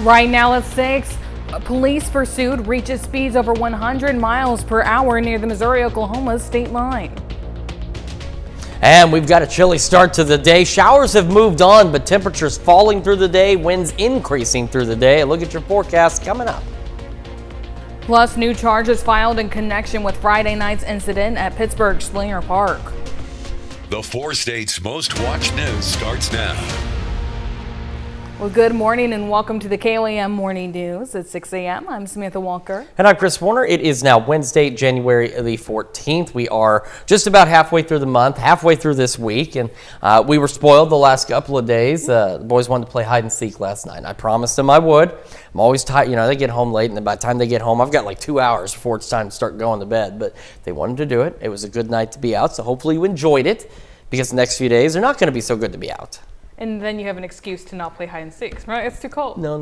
Right now at 6, a police pursuit reaches speeds over 100 miles per hour near the Missouri-Oklahoma state line. And we've got a chilly start to the day. Showers have moved on, but temperatures falling through the day, winds increasing through the day. Look at your forecast coming up. Plus, new charges filed in connection with Friday night's incident at Pittsburgh Slinger Park. The 4 states' most watched news starts now. Well, good morning and welcome to the KOAM Morning News at 6 a.m. I'm Samantha Walker. And I'm Chris Warner. It is now Wednesday, January the 14th. We are just about halfway through the month, halfway through this week, and we were spoiled the last couple of days. The boys wanted to play hide and seek last night, and I promised them I would. I'm always tired. You know, they get home late, and then by the time they get home, I've got like 2 hours before it's time to start going to bed. But they wanted to do it. It was a good night to be out, so hopefully you enjoyed it, because the next few days are not going to be so good to be out. And then you have an excuse to not play hide and seek, right? It's too cold. No.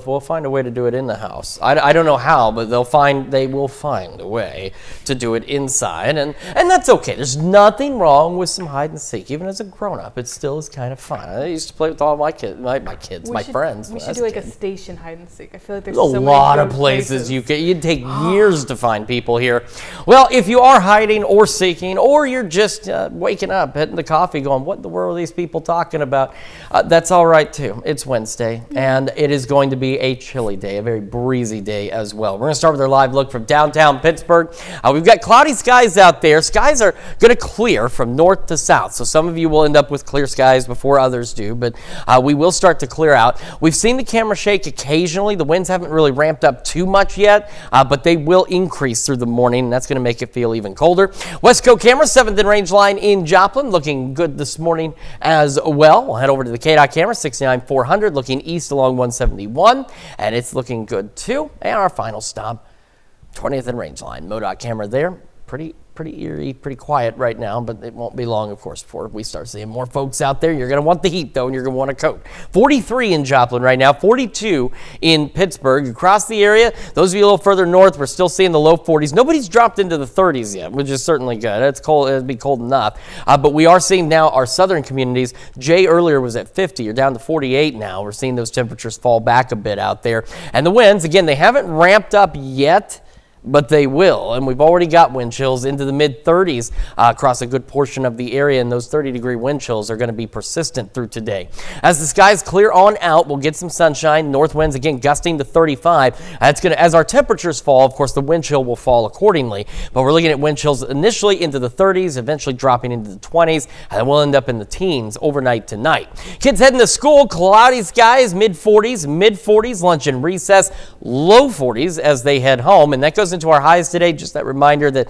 We'll find a way to do it in the house. I don't know how, but they will find a way to do it inside, and that's okay. There's nothing wrong with some hide and seek. Even as a grown-up, it still is kind of fun. I used to play with all my kids, my friends. We should do like a station hide and seek. I feel like there's a lot of places you'd take years to find people here. Well, if you are hiding or seeking, or you're just waking up, hitting the coffee, going, "What in the world are these people talking about?" That's all right too. It's Wednesday, and it is going to be a chilly day, a very breezy day as well. We're going to start with our live look from downtown Pittsburgh. We've got cloudy skies out there. Skies are going to clear from north to south, so some of you will end up with clear skies before others do, but we will start to clear out. We've seen the camera shake occasionally. The winds haven't really ramped up too much yet, but they will increase through the morning, and that's going to make it feel even colder. Westco camera, 7th and range line in Joplin, looking good this morning as well. We'll head over to the KDOT camera, 69-400, looking east along 171, and it's looking good too. And our final stop, 20th and range line, MoDOT camera there, pretty eerie, pretty quiet right now, but it won't be long, of course, before we start seeing more folks out there. You're going to want the heat, though, and you're going to want a coat. 43 in Joplin right now, 42 in Pittsburgh. Across the area, those of you a little further north, we're still seeing the low 40s. Nobody's dropped into the 30s yet, which is certainly good. It's cold. It'll be cold enough. But we are seeing now our southern communities. Jay earlier was at 50. You're down to 48 now. We're seeing those temperatures fall back a bit out there. And the winds, again, they haven't ramped up yet, but they will, and we've already got wind chills into the mid-30s across a good portion of the area, and those 30-degree wind chills are going to be persistent through today. As the skies clear on out, we'll get some sunshine. North winds, again, gusting to 35. As our temperatures fall, of course, the wind chill will fall accordingly, but we're looking at wind chills initially into the 30s, eventually dropping into the 20s, and then we'll end up in the teens overnight tonight. Kids heading to school, cloudy skies, mid-40s, lunch and recess, low 40s as they head home, and that goes into our highs today. Just that reminder that,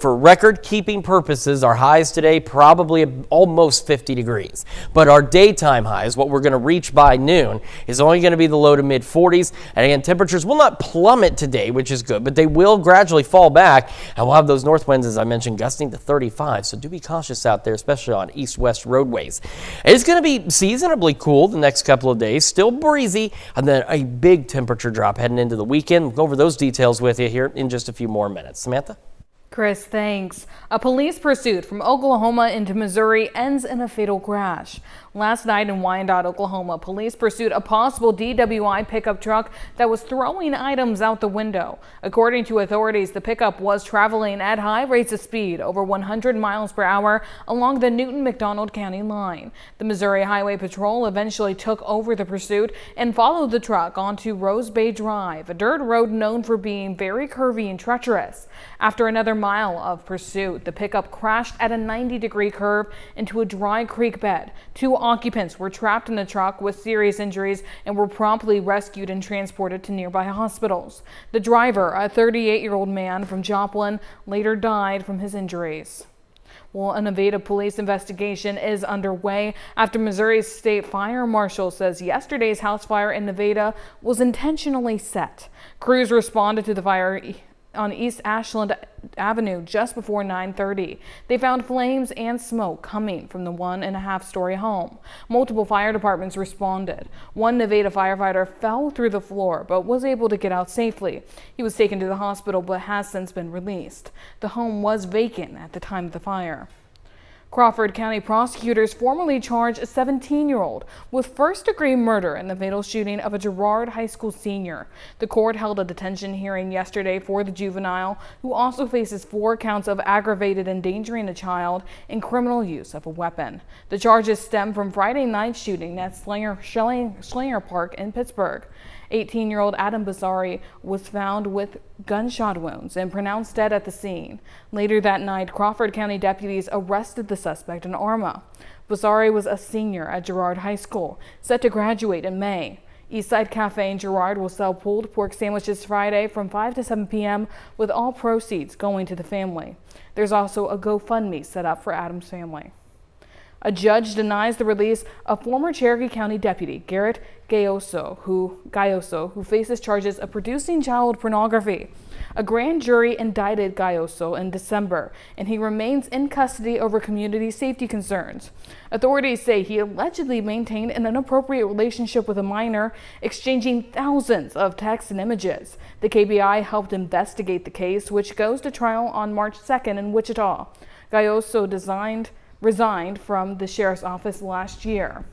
for record-keeping purposes, our highs today probably almost 50 degrees. But our daytime highs, what we're going to reach by noon, is only going to be the low to mid-40s. And again, temperatures will not plummet today, which is good, but they will gradually fall back. And we'll have those north winds, as I mentioned, gusting to 35. So do be cautious out there, especially on east-west roadways. It's going to be seasonably cool the next couple of days, still breezy, and then a big temperature drop heading into the weekend. We'll go over those details with you here in just a few more minutes. Samantha? Chris, thanks. A police pursuit from Oklahoma into Missouri ends in a fatal crash. Last night in Wyandotte, Oklahoma, police pursued a possible DWI pickup truck that was throwing items out the window. According to authorities, the pickup was traveling at high rates of speed, over 100 miles per hour, along the Newton-McDonald County line. The Missouri Highway Patrol eventually took over the pursuit and followed the truck onto Rose Bay Drive, a dirt road known for being very curvy and treacherous. After another mile of pursuit, the pickup crashed at a 90-degree curve into a dry creek bed. Two occupants were trapped in the truck with serious injuries and were promptly rescued and transported to nearby hospitals. The driver, a 38-year-old man from Joplin, later died from his injuries. Well, a Nevada police investigation is underway after Missouri's state fire marshal says yesterday's house fire in Nevada was intentionally set. Crews responded to the fire on East Ashland Avenue just before 9:30. They found flames and smoke coming from the 1.5-story home. Multiple fire departments responded. One Nevada firefighter fell through the floor but was able to get out safely. He was taken to the hospital but has since been released. The home was vacant at the time of the fire. Crawford County prosecutors formally charged a 17-year-old with first-degree murder in the fatal shooting of a Girard High School senior. The court held a detention hearing yesterday for the juvenile, who also faces 4 counts of aggravated endangering a child and criminal use of a weapon. The charges stem from Friday night's shooting at Schlinger Park in Pittsburgh. 18-year-old Adam Bassari was found with gunshot wounds and pronounced dead at the scene. Later that night, Crawford County deputies arrested the suspect in Arma. Bassari was a senior at Girard High School, set to graduate in May. Eastside Cafe in Girard will sell pulled pork sandwiches Friday from 5 to 7 p.m. with all proceeds going to the family. There's also a GoFundMe set up for Adam's family. A judge denies the release of former Cherokee County Deputy Garrett Gayoso, who faces charges of producing child pornography. A grand jury indicted Gayoso in December, and he remains in custody over community safety concerns. Authorities say he allegedly maintained an inappropriate relationship with a minor, exchanging thousands of texts and images. The KBI helped investigate the case, which goes to trial on March 2nd in Wichita. Gayoso resigned from the sheriff's office last year.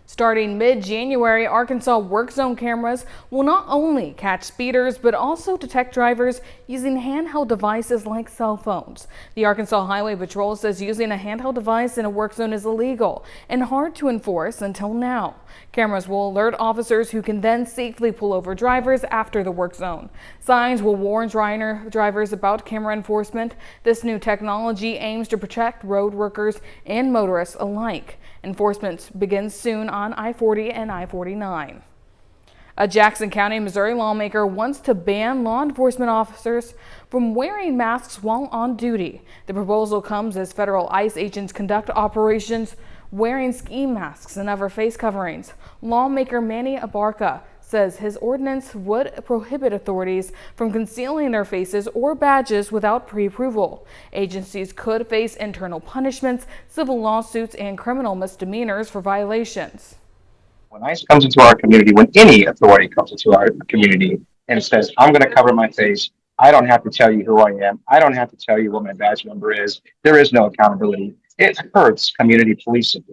Starting mid-January, Arkansas work zone cameras will not only catch speeders, but also detect drivers using handheld devices like cell phones. The Arkansas Highway Patrol says using a handheld device in a work zone is illegal and hard to enforce until now. Cameras will alert officers who can then safely pull over drivers after the work zone. Signs will warn drivers about camera enforcement. This new technology aims to protect road workers and motorists alike. Enforcement begins soon on I-40 and I-49. A Jackson County, Missouri lawmaker wants to ban law enforcement officers from wearing masks while on duty. The proposal comes as federal ICE agents conduct operations wearing ski masks and other face coverings. Lawmaker Manny Abarca says his ordinance would prohibit authorities from concealing their faces or badges without pre-approval. Agencies could face internal punishments, civil lawsuits, and criminal misdemeanors for violations. When ICE comes into our community, when any authority comes into our community and says, I'm going to cover my face, I don't have to tell you who I am. I don't have to tell you what my badge number is. There is no accountability. It hurts community policing.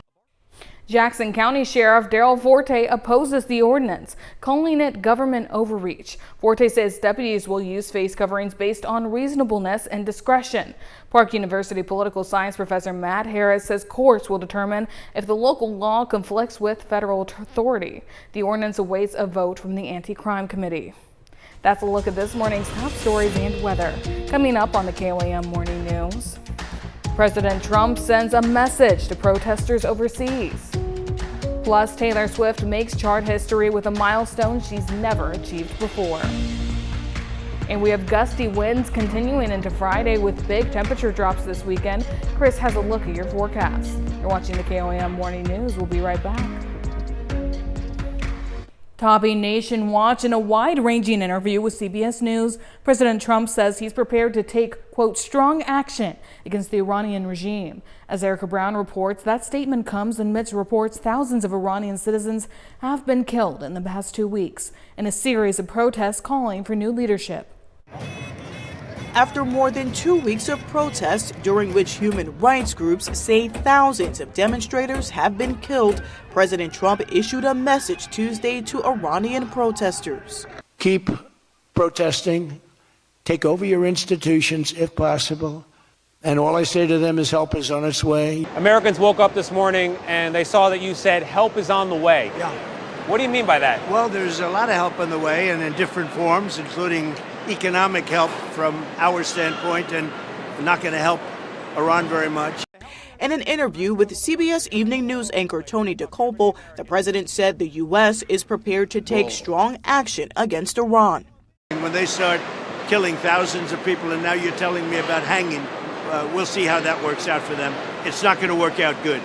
Jackson County Sheriff Darrell Forte opposes the ordinance, calling it government overreach. Forte says deputies will use face coverings based on reasonableness and discretion. Park University political science professor Matt Harris says courts will determine if the local law conflicts with federal authority. The ordinance awaits a vote from the Anti-Crime Committee. That's a look at this morning's top stories and weather. Coming up on the KOAM Morning News. President Trump sends a message to protesters overseas. Plus, Taylor Swift makes chart history with a milestone she's never achieved before. And we have gusty winds continuing into Friday with big temperature drops this weekend. Chris has a look at your forecast. You're watching the KOAM Morning News. We'll be right back. Topping Nation Watch in a wide-ranging interview with CBS News, President Trump says he's prepared to take, quote, strong action against the Iranian regime. As Erica Brown reports, that statement comes amidst reports thousands of Iranian citizens have been killed in the past 2 weeks in a series of protests calling for new leadership. After more than 2 weeks of protests, during which human rights groups say thousands of demonstrators have been killed, President Trump issued a message Tuesday to Iranian protesters. Keep protesting, take over your institutions if possible, and all I say to them is help is on its way. Americans woke up this morning and they saw that you said help is on the way. Yeah. What do you mean by that? Well, there's a lot of help on the way and in different forms, including economic help from our standpoint, and not going to help Iran very much. In an interview with CBS Evening News anchor Tony DeCopel, the president said the U.S. is prepared to take strong action against Iran. When they start killing thousands of people, and now you're telling me about hanging, we'll see how that works out for them. It's not going to work out good.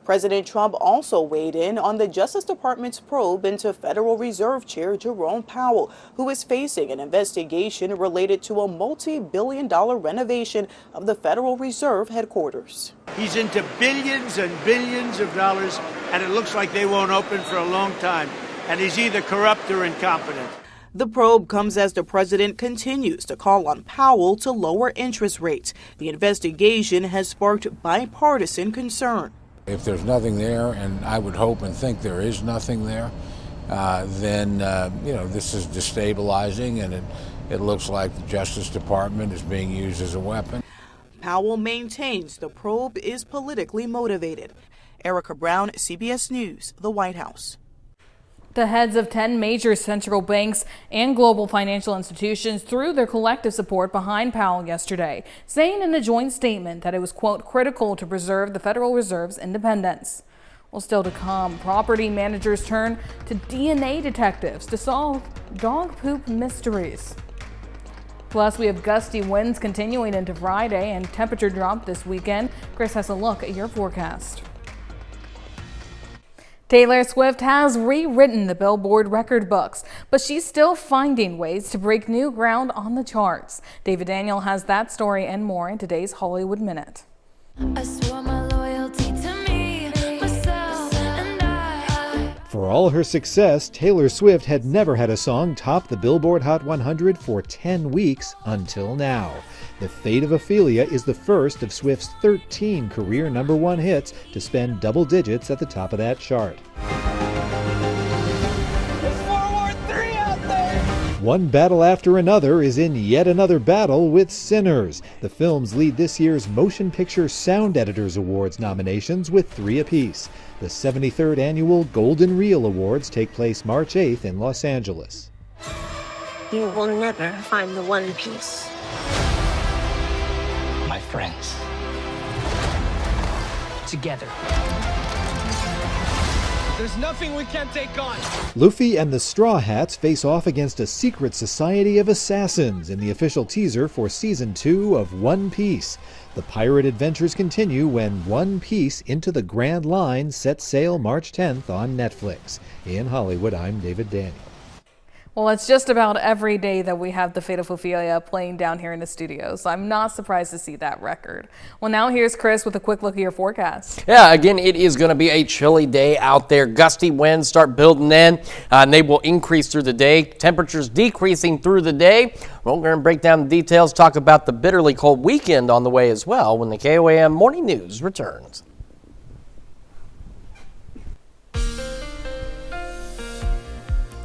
President Trump also weighed in on the Justice Department's probe into Federal Reserve Chair Jerome Powell, who is facing an investigation related to a multi-billion-dollar renovation of the Federal Reserve headquarters. He's into billions and billions of dollars, and it looks like they won't open for a long time. And he's either corrupt or incompetent. The probe comes as the president continues to call on Powell to lower interest rates. The investigation has sparked bipartisan concern. If there's nothing there, and I would hope and think there is nothing there, then this is destabilizing, and it looks like the Justice Department is being used as a weapon. Powell maintains the probe is politically motivated. Erica Brown, CBS News, the White House. The heads of 10 major central banks and global financial institutions threw their collective support behind Powell yesterday, saying in a joint statement that it was, quote, critical to preserve the Federal Reserve's independence. Well, still to come, property managers turn to DNA detectives to solve dog poop mysteries. Plus, we have gusty winds continuing into Friday and temperature drop this weekend. Chris has a look at your forecast. Taylor Swift has rewritten the Billboard record books, but she's still finding ways to break new ground on the charts. David Daniel has that story and more in today's Hollywood Minute. I swore my loyalty to me, myself, and I. For all her success, Taylor Swift had never had a song top the Billboard Hot 100 for 10 weeks until now. The Fate of Ophelia is the first of Swift's 13 career #1 hits to spend double digits at the top of that chart. One battle after another is in yet another battle with Sinners. The films lead this year's Motion Picture Sound Editors Awards nominations with 3 apiece. The 73rd Annual Golden Reel Awards take place March 8th in Los Angeles. You will never find the one piece. My friends. Together. There's nothing we can't take on. Luffy and the Straw Hats face off against a secret society of assassins in the official teaser for Season 2 of One Piece. The pirate adventures continue when One Piece Into the Grand Line sets sail March 10th on Netflix. In Hollywood, I'm David Daniel. Well, it's just about every day that we have the Fate of Ophelia playing down here in the studio, so I'm not surprised to see that record. Well, now here's Chris with a quick look at your forecast. Yeah, again, it is going to be a chilly day out there. Gusty winds start building in, and they will increase through the day. Temperatures decreasing through the day. Well, we're going to break down the details, talk about the bitterly cold weekend on the way as well when the KOAM Morning News returns.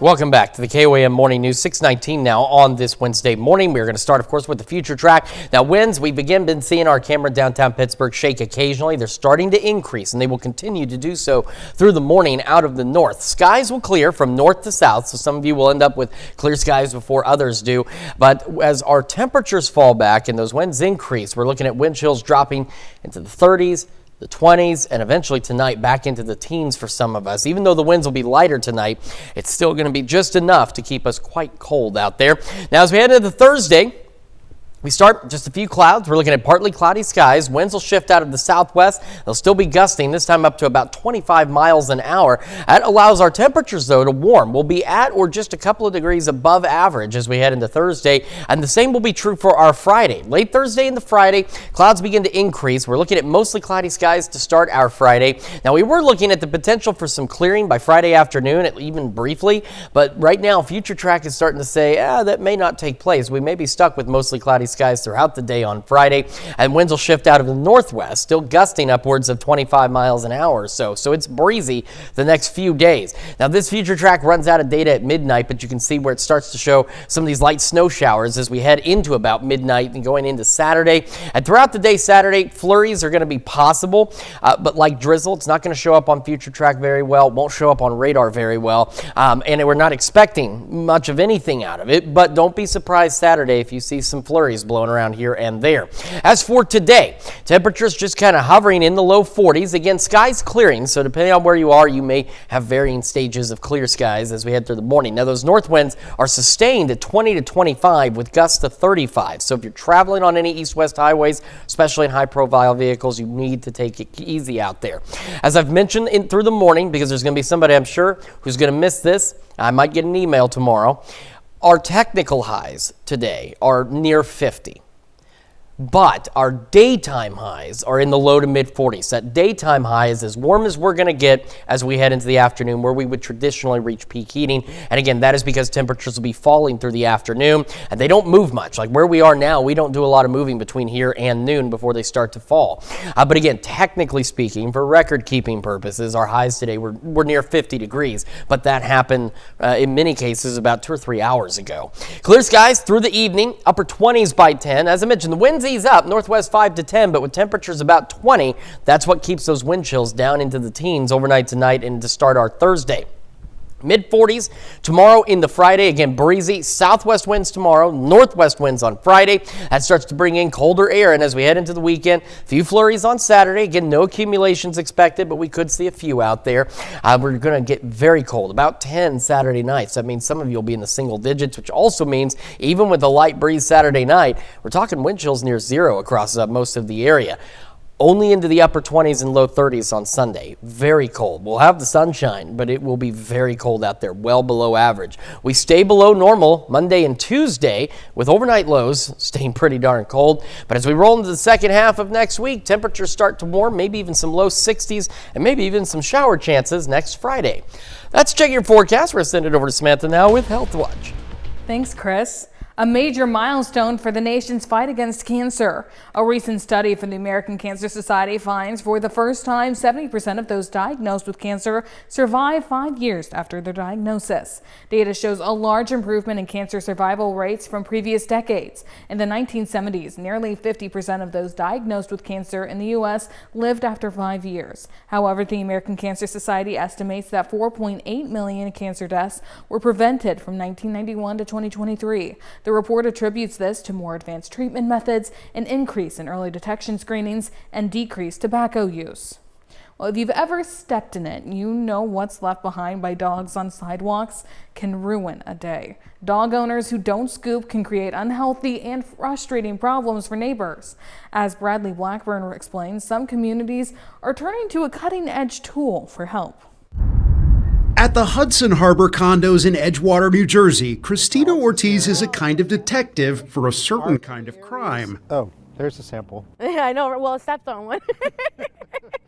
Welcome back to the KOAM Morning News, 6:19 now on this Wednesday morning. We're going to start, of course, with the future track. Now, winds, we've again been seeing our camera downtown Pittsburgh shake occasionally. They're starting to increase, and they will continue to do so through the morning out of the north. Skies will clear from north to south, so some of you will end up with clear skies before others do. But as our temperatures fall back and those winds increase, we're looking at wind chills dropping into the 30s, the 20s, and eventually tonight back into the teens for some of us. Even though the winds will be lighter tonight, it's still going to be just enough to keep us quite cold out there. Now, as we head into Thursday, we start just a few clouds. We're looking at partly cloudy skies. Winds will shift out of the southwest. They'll still be gusting, this time up to about 25 miles an hour. That allows our temperatures, though, to warm. We'll be at or just a couple of degrees above average as we head into Thursday, and the same will be true for our Friday. Late Thursday into Friday, clouds begin to increase. We're looking at mostly cloudy skies to start our Friday. Now, we were looking at the potential for some clearing by Friday afternoon, even briefly, but right now, Future Track is starting to say, that may not take place. We may be stuck with mostly cloudy skies throughout the day on Friday, and winds will shift out of the northwest, still gusting upwards of 25 miles an hour or so. So it's breezy the next few days. Now, this future track runs out of data at midnight, but you can see where it starts to show some of these light snow showers as we head into about midnight and going into Saturday. And throughout the day Saturday, flurries are going to be possible, but like drizzle, it's not going to show up on future track very well, won't show up on radar very well, and we're not expecting much of anything out of it, but don't be surprised Saturday if you see some flurries blowing around here and there. As for today, temperatures just kind of hovering in the low 40s. Again, skies clearing, so depending on where you are, you may have varying stages of clear skies as we head through the morning. Now, those north winds are sustained at 20 to 25 with gusts to 35. So if you're traveling on any east-west highways, especially in high-profile vehicles, you need to take it easy out there. As I've mentioned through the morning, because there's going to be somebody, I'm sure, who's going to miss this. I might get an email tomorrow. Our technical highs today are near 50. but our daytime highs are in the low to mid 40s. That daytime high is as warm as we're going to get as we head into the afternoon, where we would traditionally reach peak heating. And again, that is because temperatures will be falling through the afternoon, and they don't move much. Like where we are now, we don't do a lot of moving between here and noon before they start to fall. But again, technically speaking, for record-keeping purposes, our highs today were near 50 degrees, but that happened in many cases about 2 or 3 hours ago. Clear skies through the evening, upper 20s by 10. As I mentioned, the winds ease up, northwest 5 to 10, but with temperatures about 20, that's what keeps those wind chills down into the teens overnight tonight and to start our Thursday. Mid 40s tomorrow into Friday. Again, breezy southwest winds tomorrow, northwest winds on Friday. That starts to bring in colder air. And as we head into the weekend, a few flurries on Saturday. Again, no accumulations expected, but we could see a few out there. We're going to get very cold, about 10 Saturday nights. That means some of you will be in the single digits, which also means even with a light breeze Saturday night, we're talking wind chills near zero across most of the area. Only into the upper 20s and low 30s on Sunday. Very cold. We'll have the sunshine, but it will be very cold out there, well below average. We stay below normal Monday and Tuesday, with overnight lows staying pretty darn cold. But as we roll into the second half of next week, temperatures start to warm, maybe even some low 60s, and maybe even some shower chances next Friday. That's Check Your Forecast. We're going to send it over to Samantha now with Health Watch. Thanks, Chris. A major milestone for the nation's fight against cancer. A recent study from the American Cancer Society finds for the first time 70% of those diagnosed with cancer survive 5 years after their diagnosis. Data shows a large improvement in cancer survival rates from previous decades. In the 1970s, nearly 50% of those diagnosed with cancer in the U.S. lived after 5 years. However, the American Cancer Society estimates that 4.8 million cancer deaths were prevented from 1991 to 2023. The report attributes this to more advanced treatment methods, an increase in early detection screenings, and decreased tobacco use. Well, if you've ever stepped in it, you know what's left behind by dogs on sidewalks can ruin a day. Dog owners who don't scoop can create unhealthy and frustrating problems for neighbors. As Bradley Blackburn explains, some communities are turning to a cutting-edge tool for help. At the Hudson Harbor condos in Edgewater, New Jersey, Christina Ortiz is a kind of detective for a certain kind of crime. Oh, there's a sample. Yeah, I know. Well, it stepped on one.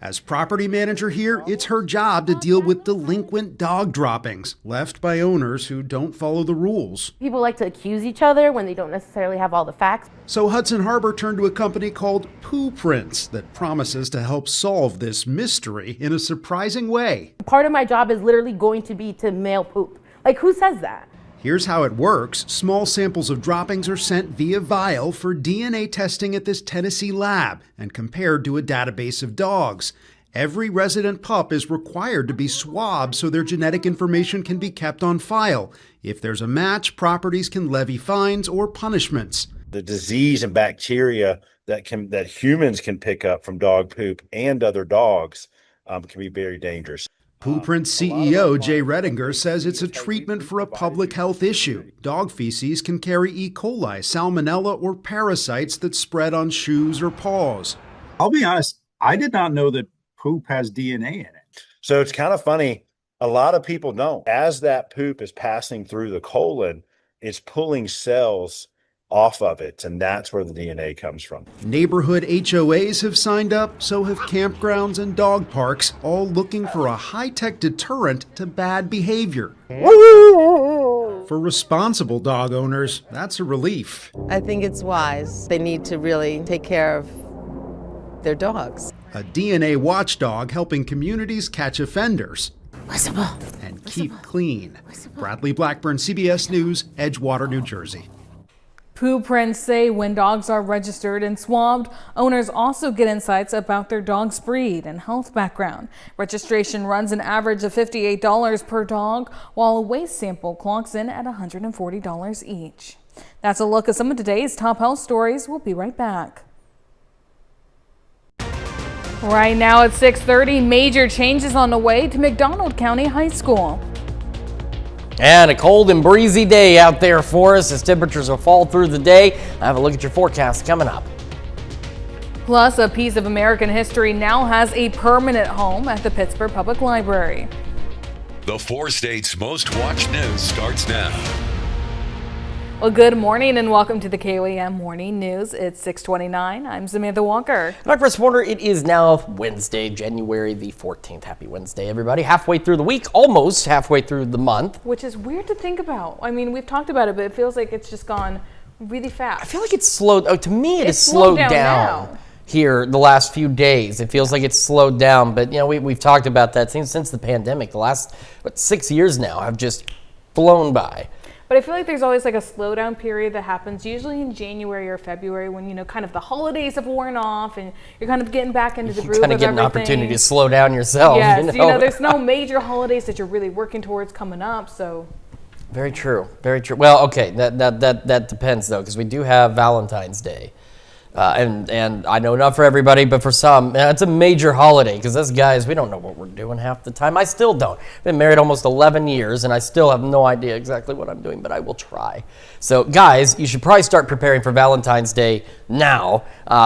As property manager here, it's her job to deal with delinquent dog droppings left by owners who don't follow the rules. People like to accuse each other when they don't necessarily have all the facts. So Hudson Harbor turned to a company called Poo Prints that promises to help solve this mystery in a surprising way. Part of my job is literally going to be to mail poop. Like, who says that? Here's how it works. Small samples of droppings are sent via vial for DNA testing at this Tennessee lab and compared to a database of dogs. Every resident pup is required to be swabbed so their genetic information can be kept on file. If there's a match, properties can levy fines or punishments. The disease and bacteria that humans can pick up from dog poop and other dogs can be very dangerous. Poo Prints CEO Jay Redinger says it's a treatment for a public health issue. Dog feces can carry E. coli, salmonella, or parasites that spread on shoes or paws. I'll be honest, I did not know that poop has DNA in it. So it's kind of funny. A lot of people don't. As that poop is passing through the colon, it's pulling cells off of it, and that's where the DNA comes from. Neighborhood HOAs have signed up, so have campgrounds and dog parks, all looking for a high-tech deterrent to bad behavior. For responsible dog owners, that's a relief. I think it's wise. They need to really take care of their dogs. A DNA watchdog helping communities catch offenders and keep clean. Bradley Blackburn, CBS News, Edgewater, New Jersey. Poo Prints say when dogs are registered and swabbed, owners also get insights about their dog's breed and health background. Registration runs an average of $58 per dog, while a waste sample clocks in at $140 each. That's a look at some of today's top health stories. We'll be right back. Right now at 6:30, major changes on the way to McDonald County High School. And a cold and breezy day out there for us as temperatures will fall through the day. Have a look at your forecast coming up. Plus, a piece of American history now has a permanent home at the Pittsburgh Public Library. The 4 states' most watched news starts now. Well, good morning and welcome to the KOAM Morning News. It's 6:29. I'm Samantha Walker. And I'm Chris Warner. It is now Wednesday, January the 14th. Happy Wednesday, everybody. Halfway through the week, almost halfway through the month. Which is weird to think about. I mean, we've talked about it, but it feels like it's just gone really fast. I feel like it's slowed. Oh, to me, it has slowed down now. Here the last few days. It feels like it's slowed down, but we've talked about that since the pandemic. The last 6 years now have just flown by. But I feel like there's always like a slowdown period that happens usually in January or February when, kind of the holidays have worn off and you're kind of getting back into the groove of everything. Kind of get an opportunity to slow down yourself. Yes, there's no major holidays that you're really working towards coming up, so. Very true, very true. Well, okay, that depends though, because we do have Valentine's Day. And I know not for everybody, but for some, it's a major holiday because us guys, we don't know what we're doing half the time. I still don't. I've been married almost 11 years, and I still have no idea exactly what I'm doing, but I will try. So, guys, you should probably start preparing for Valentine's Day now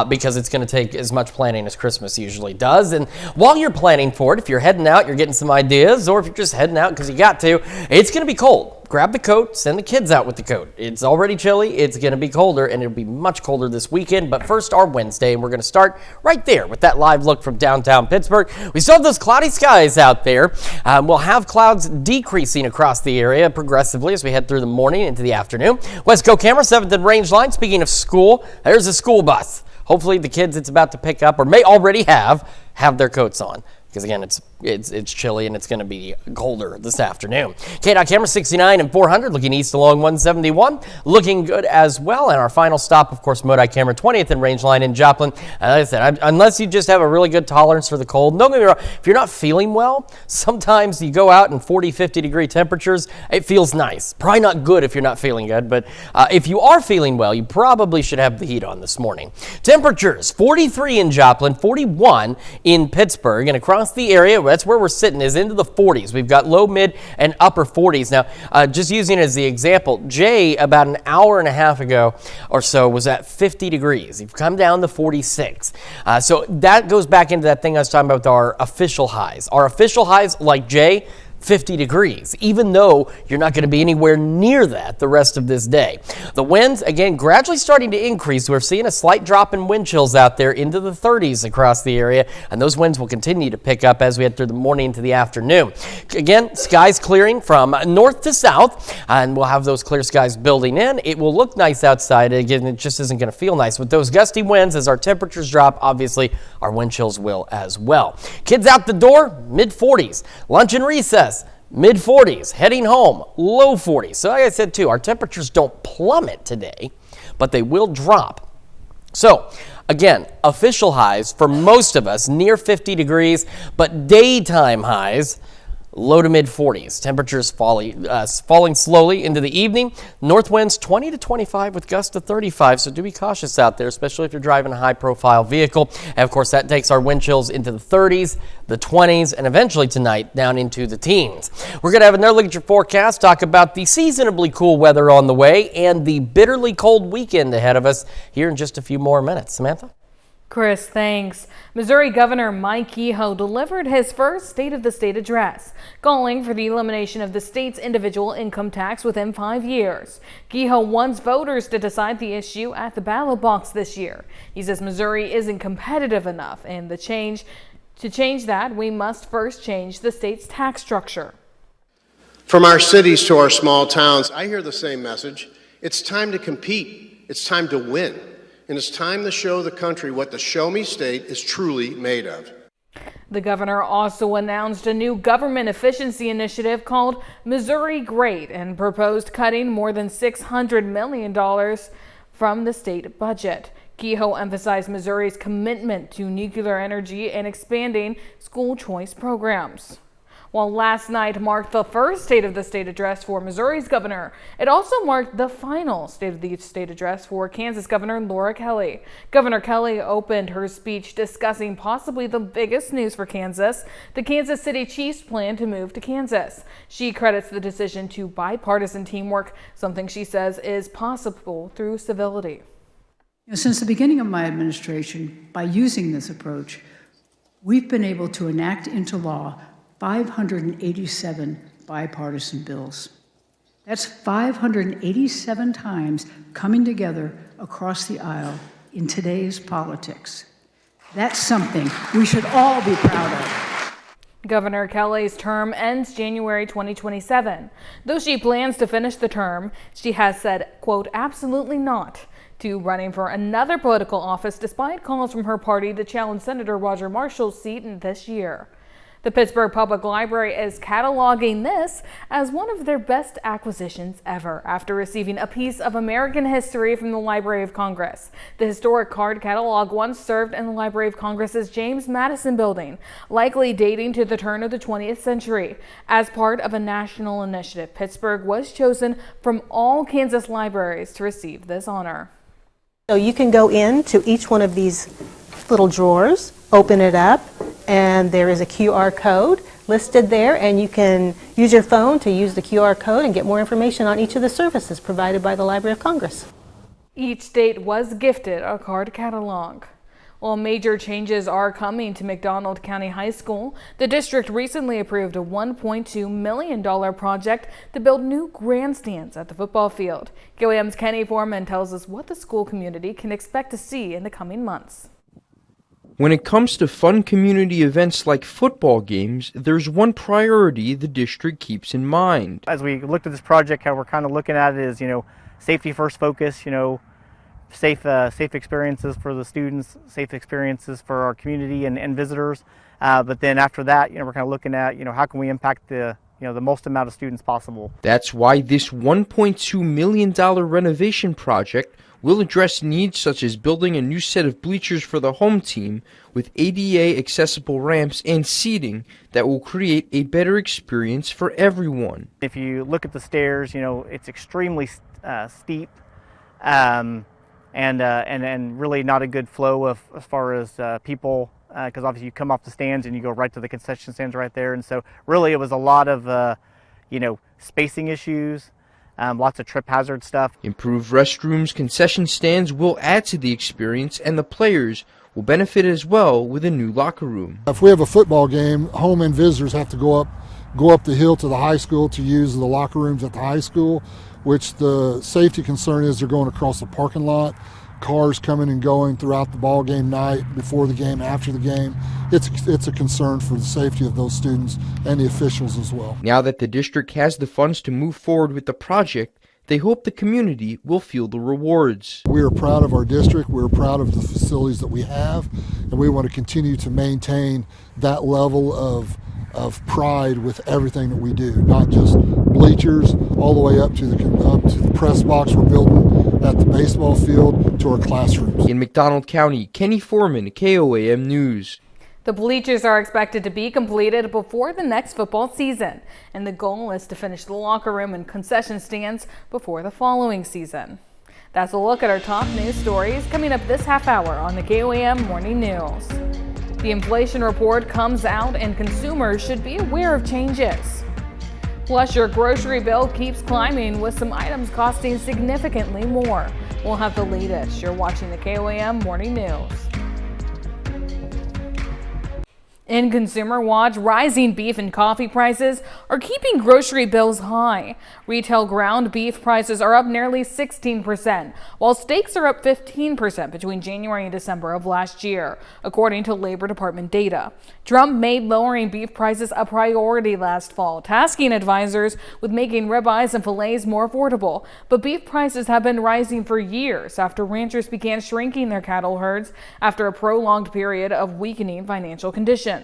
because it's going to take as much planning as Christmas usually does. And while you're planning for it, if you're heading out, you're getting some ideas, or if you're just heading out because you got to, it's going to be cold. Grab the coat, send the kids out with the coat. It's already chilly, it's gonna be colder, and it'll be much colder this weekend. But first, our Wednesday, and we're gonna start right there with that live look from downtown Pittsburgh. We still have those cloudy skies out there. We'll have clouds decreasing across the area progressively as we head through the morning into the afternoon. West Coast camera, 7th and Range Line. Speaking of school, there's a school bus. Hopefully the kids it's about to pick up, or may already have their coats on. Because again, it's chilly and it's going to be colder this afternoon. KDOT camera 69 and 400 looking east along 171, looking good as well. And our final stop, of course, Modi camera 20th and Range Line in Joplin. Like I said, unless you just have a really good tolerance for the cold, don't get me wrong. If you're not feeling well, sometimes you go out in 40, 50 degree temperatures. It feels nice. Probably not good if you're not feeling good, but if you are feeling well, you probably should have the heat on this morning. Temperatures 43 in Joplin, 41 in Pittsburgh, and across the area, that's where we're sitting, is into the 40s. We've got low, mid, and upper 40s. Now, just using it as the example, Jay, about an hour and a half ago or so, was at 50 degrees. You've come down to 46. So that goes back into that thing I was talking about with our official highs. Our official highs, like Jay, 50 degrees, even though you're not going to be anywhere near that the rest of this day. The winds, again, gradually starting to increase. We're seeing a slight drop in wind chills out there into the 30s across the area, and those winds will continue to pick up as we head through the morning into the afternoon. Again, skies clearing from north to south, and we'll have those clear skies building in. It will look nice outside. Again, it just isn't going to feel nice. With those gusty winds, as our temperatures drop, obviously, our wind chills will as well. Kids out the door, mid-40s. Lunch and recess, mid-40s. Heading home, low 40s. So like I said too, our temperatures don't plummet today, but they will drop. So again, official highs for most of us near 50 degrees, but daytime highs low to mid 40s. Temperatures falling slowly into the evening. North winds 20 to 25 with gusts to 35. So do be cautious out there, especially if you're driving a high profile vehicle. And of course, that takes our wind chills into the 30s, the 20s, and eventually tonight down into the teens. We're going to have another look at your forecast, talk about the seasonably cool weather on the way and the bitterly cold weekend ahead of us here in just a few more minutes. Samantha? Chris, thanks. Missouri Governor Mike Kehoe delivered his first State of the State address, calling for the elimination of the state's individual income tax within 5 years. Kehoe wants voters to decide the issue at the ballot box this year. He says Missouri isn't competitive enough, and to change that, we must first change the state's tax structure. From our cities to our small towns, I hear the same message. It's time to compete. It's time to win. And it's time to show the country what the Show Me State is truly made of. The governor also announced a new government efficiency initiative called Missouri Great and proposed cutting more than $600 million from the state budget. Kehoe emphasized Missouri's commitment to nuclear energy and expanding school choice programs. While last night marked the first State of the State address for Missouri's governor, it also marked the final State of the State address for Kansas Governor Laura Kelly. Governor Kelly opened her speech discussing possibly the biggest news for Kansas, the Kansas City Chiefs' plan to move to Kansas. She credits the decision to bipartisan teamwork, something she says is possible through civility. Since the beginning of my administration, by using this approach, we've been able to enact into law 587 bipartisan bills. That's 587 times coming together across the aisle in today's politics. That's something we should all be proud of. Governor Kelly's term ends January 2027. Though she plans to finish the term, she has said, quote, absolutely not to running for another political office despite calls from her party to challenge Senator Roger Marshall's seat this year. The Pittsburgh Public Library is cataloging this as one of their best acquisitions ever after receiving a piece of American history from the Library of Congress. The historic card catalog once served in the Library of Congress's James Madison building, likely dating to the turn of the 20th century. As part of a national initiative, Pittsburgh was chosen from all Kansas libraries to receive this honor. So you can go into each one of these little drawers, open it up, and there is a QR code listed there, and you can use your phone to use the QR code and get more information on each of the services provided by the Library of Congress. Each state was gifted a card catalog. While major changes are coming to McDonald County High School, the district recently approved a $1.2 million project to build new grandstands at the football field. KOAM's Kenny Foreman tells us what the school community can expect to see in the coming months. When it comes to fun community events like football games, there's one priority the district keeps in mind. As we looked at this project, how we're kind of looking at it is, safety first focus, safe experiences for the students, safe experiences for our community and visitors. But then after that, we're kind of looking at, how can we impact the most amount of students possible. That's why this $1.2 million renovation project will address needs such as building a new set of bleachers for the home team with ADA accessible ramps and seating that will create a better experience for everyone. If you look at the stairs, it's extremely steep and really not a good flow as far as people, because obviously you come off the stands and you go right to the concession stands right there. And so really it was a lot of, spacing issues. Lots of trip hazard stuff. Improved restrooms, concession stands will add to the experience, and the players will benefit as well with a new locker room. If we have a football game, home and visitors have to go up the hill to the high school to use the locker rooms at the high school, which the safety concern is they're going across the parking lot. Cars coming and going throughout the ball game night, before the game, after the game. It's a concern for the safety of those students and the officials as well. Now that the district has the funds to move forward with the project, they hope the community will feel the rewards. We are proud of our district, we're proud of the facilities that we have, and we want to continue to maintain that level of pride with everything that we do, not just bleachers, all the way up to the press box we're building at the baseball field to our classrooms. In McDonald County, Kenny Foreman, KOAM News. The bleachers are expected to be completed before the next football season, and the goal is to finish the locker room and concession stands before the following season. That's a look at our top news stories coming up this half hour on the KOAM Morning News. The inflation report comes out and consumers should be aware of changes. Plus, your grocery bill keeps climbing with some items costing significantly more. We'll have the latest. You're watching the KOAM Morning News. In Consumer Watch, rising beef and coffee prices are keeping grocery bills high. Retail ground beef prices are up nearly 16%, while steaks are up 15% between January and December of last year, according to Labor Department data. Trump made lowering beef prices a priority last fall, tasking advisors with making ribeyes and fillets more affordable. But beef prices have been rising for years after ranchers began shrinking their cattle herds after a prolonged period of weakening financial conditions.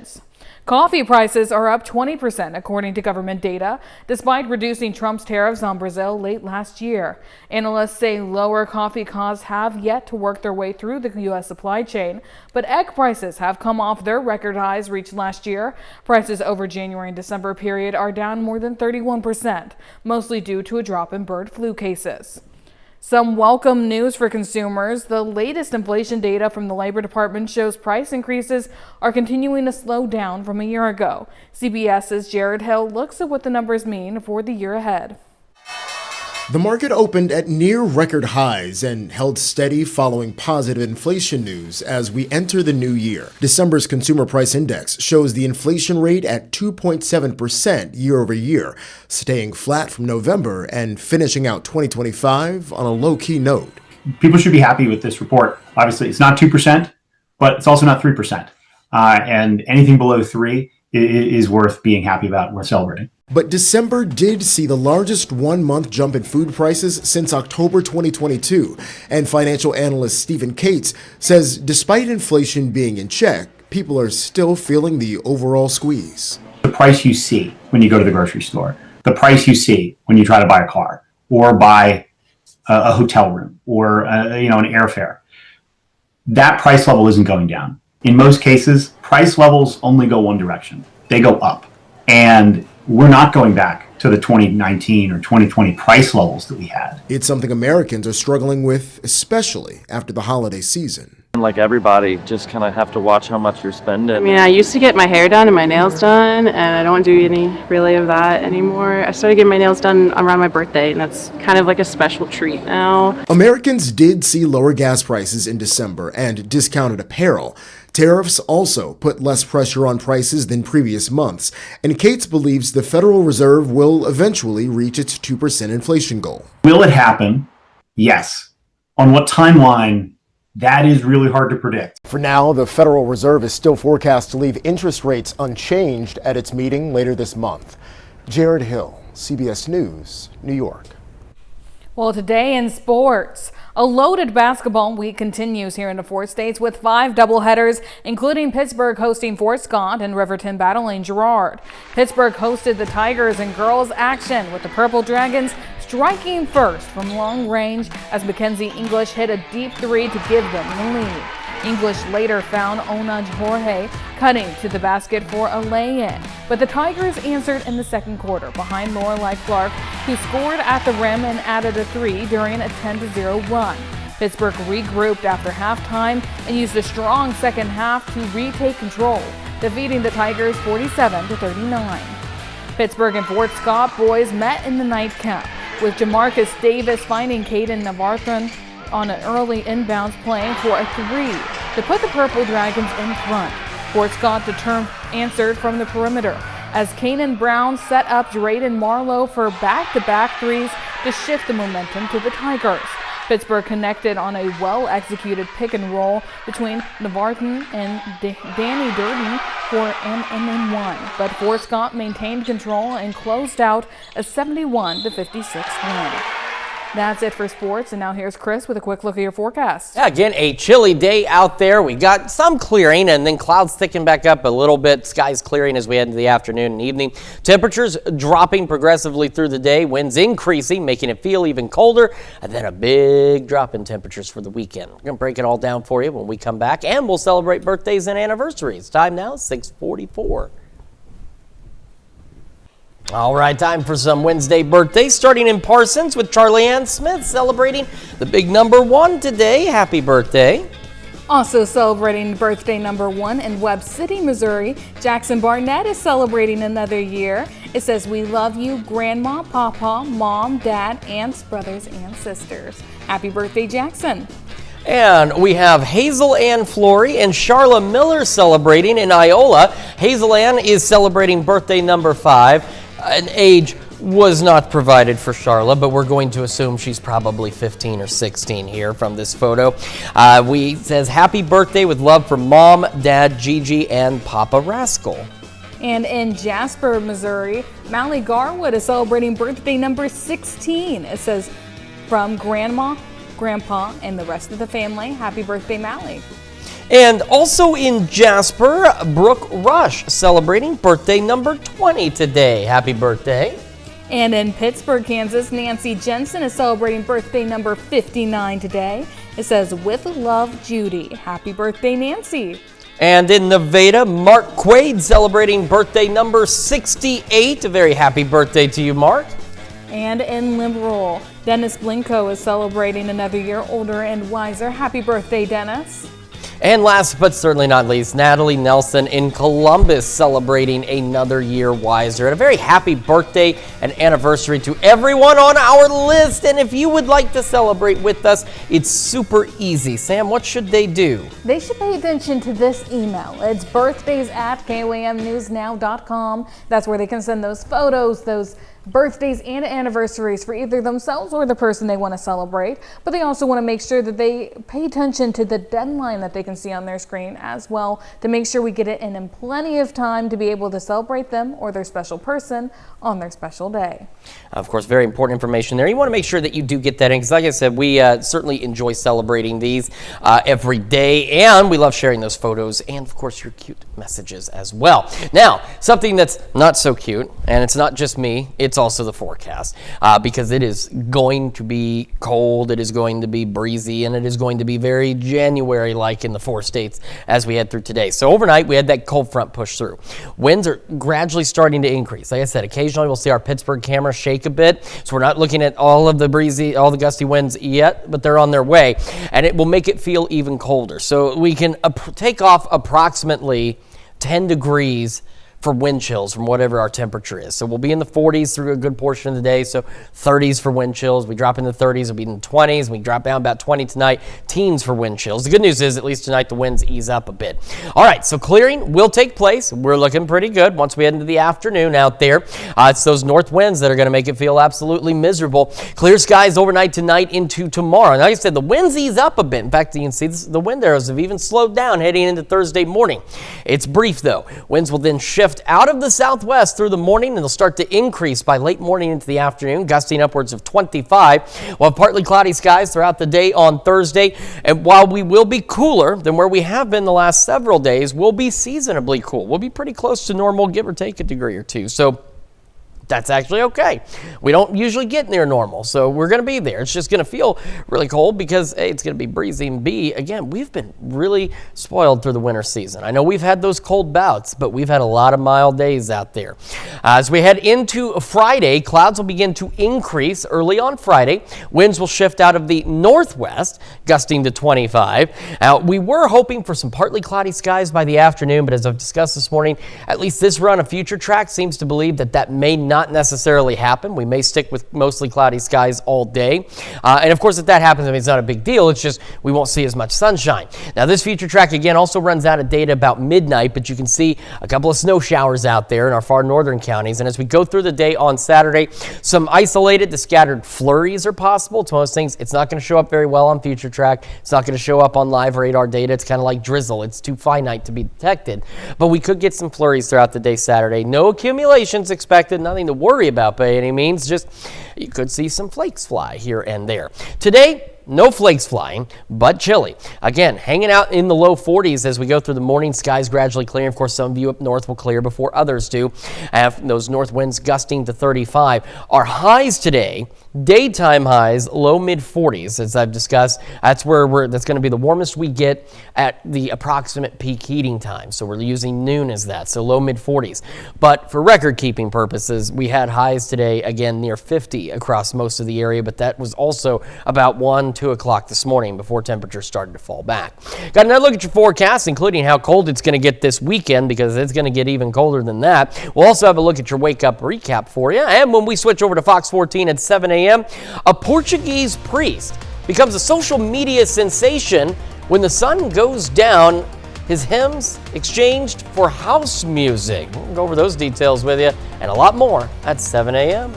Coffee prices are up 20% according to government data, despite reducing Trump's tariffs on Brazil late last year. Analysts say lower coffee costs have yet to work their way through the U.S. supply chain, but egg prices have come off their record highs reached last year. Prices over January and December period are down more than 31%, mostly due to a drop in bird flu cases. Some welcome news for consumers. The latest inflation data from the Labor Department shows price increases are continuing to slow down from a year ago. CBS's Jared Hill looks at what the numbers mean for the year ahead. The market opened at near record highs and held steady following positive inflation news as we enter the new year. December's Consumer Price Index shows the inflation rate at 2.7% year over year, staying flat from November and finishing out 2025 on a low-key note. People should be happy with this report. Obviously, it's not 2%, but it's also not 3%. And anything below 3 is worth being happy about, worth celebrating. But December did see the largest one-month jump in food prices since October 2022, and financial analyst Stephen Cates says despite inflation being in check, people are still feeling the overall squeeze. The price you see when you go to the grocery store, the price you see when you try to buy a car or buy a hotel room or an airfare, that price level isn't going down. In most cases, price levels only go one direction. They go up. And we're not going back to the 2019 or 2020 price levels that we had. It's something Americans are struggling with, especially after the holiday season. Like everybody, just kind of have to watch how much you're spending. I mean, I used to get my hair done and my nails done, and I don't do any really of that anymore. I started getting my nails done around my birthday, and that's kind of like a special treat now. Americans did see lower gas prices in December and discounted apparel. Tariffs also put less pressure on prices than previous months, and Cates believes the Federal Reserve will eventually reach its 2% inflation goal. Will it happen? Yes. On what timeline? That is really hard to predict. For now, the Federal Reserve is still forecast to leave interest rates unchanged at its meeting later this month. Jared Hill, CBS News, New York. Well, today in sports, a loaded basketball week continues here in the 4 states with 5 doubleheaders, including Pittsburgh hosting Fort Scott and Riverton battling Girard. Pittsburgh hosted the Tigers in girls action with the Purple Dragons striking first from long range as Mackenzie English hit a deep 3 to give them the lead. English later found Ona Jorge cutting to the basket for a lay-in, but the Tigers answered in the second quarter behind Lorelai Clark, who scored at the rim and added a 3 during a 10-0 run. Pittsburgh regrouped after halftime and used a strong second half to retake control, defeating the Tigers 47-39. Pittsburgh and Fort Scott boys met in the nightcap, with Jamarcus Davis finding Caden Navarthan on an early inbounds play for a 3 to put the Purple Dragons in front. Fort Scott answered from the perimeter as Kanan Brown set up Drayden Marlowe for back-to-back 3s to shift the momentum to the Tigers. Pittsburgh connected on a well-executed pick and roll between Navarthan and Danny Durden for an and-in-one, but Fort Scott maintained control and closed out a 71-56 win. That's it for sports, and now here's Chris with a quick look at your forecast. Yeah, again, a chilly day out there. We got some clearing and then clouds thickening back up a little bit. Skies clearing as we head into the afternoon and evening. Temperatures dropping progressively through the day. Winds increasing, making it feel even colder. And then a big drop in temperatures for the weekend. We're going to break it all down for you when we come back, and we'll celebrate birthdays and anniversaries. Time now, 6:44. All right, time for some Wednesday birthdays, starting in Parsons with Charlie Ann Smith celebrating the big number 1 today. Happy birthday. Also celebrating birthday number 1 in Webb City, Missouri, Jackson Barnett is celebrating another year. It says, "We love you, Grandma, Papa, Mom, Dad, aunts, brothers, and sisters." Happy birthday, Jackson. And we have Hazel Ann Flory and Charla Miller celebrating in Iola. Hazel Ann is celebrating birthday number 5. An age was not provided for Charla, but we're going to assume she's probably 15 or 16 here from this photo. We says happy birthday with love from Mom, Dad, Gigi, and Papa Rascal. And in Jasper, Missouri, Mally Garwood is celebrating birthday number 16. It says from Grandma, Grandpa, and the rest of the family, happy birthday, Mally. And also in Jasper, Brooke Rush celebrating birthday number 20 today. Happy birthday. And in Pittsburgh, Kansas, Nancy Jensen is celebrating birthday number 59 today. It says, with love, Judy. Happy birthday, Nancy. And in Nevada, Mark Quaid celebrating birthday number 68. A very happy birthday to you, Mark. And in Liberal, Dennis Blinko is celebrating another year older and wiser. Happy birthday, Dennis. And last but certainly not least, Natalie Nelson in Columbus celebrating another year wiser. And a very happy birthday and anniversary to everyone on our list. And if you would like to celebrate with us, it's super easy. Sam, what should they do? They should pay attention to this email. It's birthdays@KOAMnewsnow.com. That's where they can send those photos, those birthdays and anniversaries for either themselves or the person they want to celebrate. But they also want to make sure that they pay attention to the deadline that they can see on their screen as well, to make sure we get it in plenty of time to be able to celebrate them or their special person on their special day. Of course, very important information there. You want to make sure that you do get that in, because like I said, we certainly enjoy celebrating these every day, and we love sharing those photos and, of course, your cute messages as well. Now, something that's not so cute, and it's not just me, it's also the forecast, because it is going to be cold, it is going to be breezy, and it is going to be very January-like in the 4 states as we head through today. So overnight, we had that cold front push through. Winds are gradually starting to increase. Like I said, occasionally we'll see our Pittsburgh camera shake a bit, so we're not looking at all of the breezy, all the gusty winds yet, but they're on their way, and it will make it feel even colder. So we can take off approximately 10 degrees for wind chills from whatever our temperature is. So we'll be in the 40s through a good portion of the day, so 30s for wind chills. We drop in the 30s, we'll be in the 20s. We drop down about 20 tonight, teens for wind chills. The good news is, at least tonight, the winds ease up a bit. All right, so clearing will take place. We're looking pretty good once we head into the afternoon out there. It's those north winds that are going to make it feel absolutely miserable. Clear skies overnight tonight into tomorrow. And like I said, the winds ease up a bit. In fact, you can see the wind arrows have even slowed down heading into Thursday morning. It's brief, though. Winds will then shift out of the southwest through the morning, and they'll start to increase by late morning into the afternoon, gusting upwards of 25. We'll have partly cloudy skies throughout the day on Thursday, and while we will be cooler than where we have been the last several days, we'll be seasonably cool. We'll be pretty close to normal, give or take a degree or two. So that's actually okay. We don't usually get near normal, so we're going to be there. It's just going to feel really cold because, A, it's going to be breezy, and B, again, we've been really spoiled through the winter season. I know we've had those cold bouts, but we've had a lot of mild days out there. As we head into Friday, clouds will begin to increase early on Friday. Winds will shift out of the northwest, gusting to 25. We were hoping for some partly cloudy skies by the afternoon, but as I've discussed this morning, at least this run of Future Track seems to believe that may not necessarily happen. We may stick with mostly cloudy skies all day. And of course, if that happens, I mean, it's not a big deal. It's just we won't see as much sunshine. Now, this Future Track, again, also runs out of data about midnight, but you can see a couple of snow showers out there in our far northern counties. And as we go through the day on Saturday, some isolated to scattered flurries are possible. It's one of those things, it's not going to show up very well on Future Track. It's not going to show up on live radar data. It's kind of like drizzle. It's too finite to be detected. But we could get some flurries throughout the day Saturday. No accumulations expected, nothing to worry about by any means. Just you could see some flakes fly here and there. Today, no flakes flying, but chilly. Again, hanging out in the low 40s as we go through the morning. Skies gradually clearing. Of course, some of you up north will clear before others do. Have those north winds gusting to 35. Our highs today, daytime highs, low mid 40s, as I've discussed. That's where that's going to be the warmest we get at the approximate peak heating time. So we're using noon as that, so low mid 40s. But for record keeping purposes, we had highs today, again, near 50 across most of the area, but that was also about 2 o'clock this morning before temperatures started to fall back. Got another look at your forecast, including how cold it's going to get this weekend, because it's going to get even colder than that. We'll also have a look at your wake up recap for you. And when we switch over to Fox 14 at 7 a.m., a Portuguese priest becomes a social media sensation when the sun goes down. His hymns exchanged for house music. We'll go over those details with you and a lot more at 7 a.m.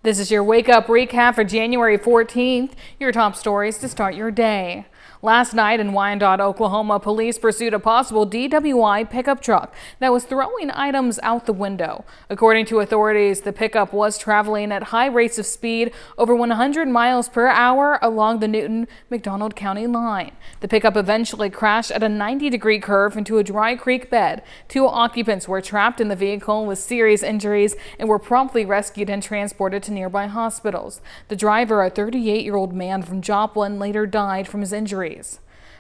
This is your Wake Up Recap for January 14th, your top stories to start your day. Last night in Wyandotte, Oklahoma, police pursued a possible DWI pickup truck that was throwing items out the window. According to authorities, the pickup was traveling at high rates of speed, over 100 miles per hour along the Newton-McDonald County line. The pickup eventually crashed at a 90-degree curve into a dry creek bed. 2 occupants were trapped in the vehicle with serious injuries and were promptly rescued and transported to nearby hospitals. The driver, a 38-year-old man from Joplin, later died from his injuries.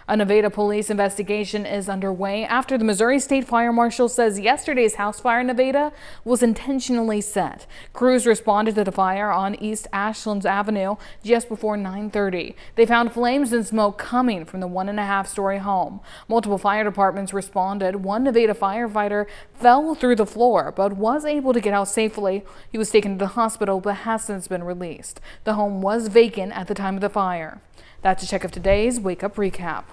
A Nevada police investigation is underway after the Missouri State Fire Marshal says yesterday's house fire in Nevada was intentionally set. Crews responded to the fire on East Ashlands Avenue just before 9:30. They found flames and smoke coming from the 1.5-story home. Multiple fire departments responded. One Nevada firefighter fell through the floor but was able to get out safely. He was taken to the hospital but has since been released. The home was vacant at the time of the fire. That's a check of today's Wake Up Recap.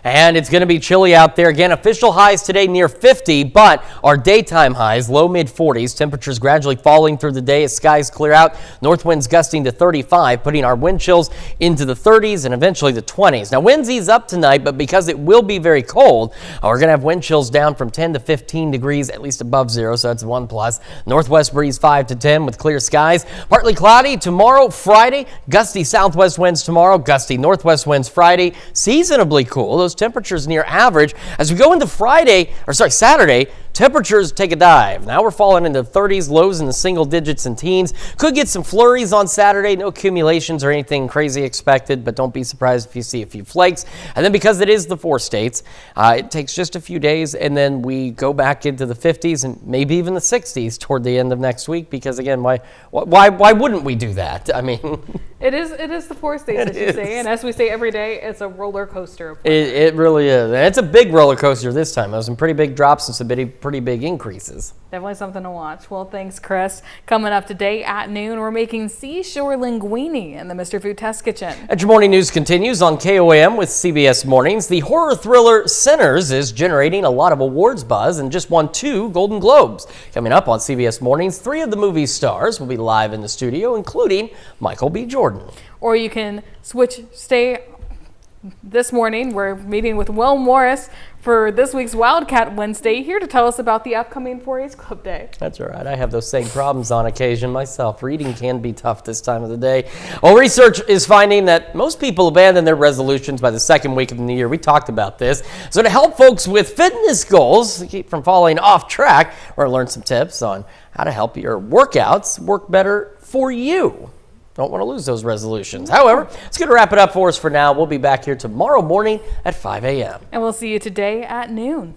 And it's going to be chilly out there. Again, official highs today near 50, but our daytime highs, low mid 40s. Temperatures gradually falling through the day as skies clear out. North winds gusting to 35, putting our wind chills into the 30s and eventually the 20s. Now, winds ease up tonight, but because it will be very cold, we're going to have wind chills down from 10 to 15 degrees, at least above zero, so that's one plus. Northwest breeze 5 to 10 with clear skies. Partly cloudy tomorrow, Friday. Gusty southwest winds tomorrow, gusty northwest winds Friday. Seasonably cool. Those temperatures near average. As we go into Saturday, temperatures take a dive. Now we're falling into 30s, lows in the single digits and teens. Could get some flurries on Saturday. No accumulations or anything crazy expected, but don't be surprised if you see a few flakes. And then because it is the 4 states, it takes just a few days, and then we go back into the 50s and maybe even the 60s toward the end of next week. Because again, why wouldn't we do that? I mean, it is the 4 states, as you say, and as we say every day, it's a roller coaster. It really is. And it's a big roller coaster this time. There was some pretty big drops and some pretty big increases. Definitely something to watch. Well, thanks, Chris. Coming up today at noon, we're making seashore linguine in the Mr. Food Test Kitchen. And your morning news continues on KOAM with CBS Mornings. The horror thriller Sinners is generating a lot of awards buzz and just won 2 Golden Globes. Coming up on CBS Mornings, 3 of the movie's stars will be live in the studio, including Michael B. Jordan. Or you can stay this morning. We're meeting with Will Morris for this week's Wildcat Wednesday, here to tell us about the upcoming 4-H Club Day. That's all right. I have those same problems on occasion myself. Reading can be tough this time of the day. Well, research is finding that most people abandon their resolutions by the second week of the new year. We talked about this. So to help folks with fitness goals to keep from falling off track, we're going to learn some tips on how to help your workouts work better for you. Don't want to lose those resolutions. However, it's going to wrap it up for us for now. We'll be back here tomorrow morning at 5 a.m. And we'll see you today at noon.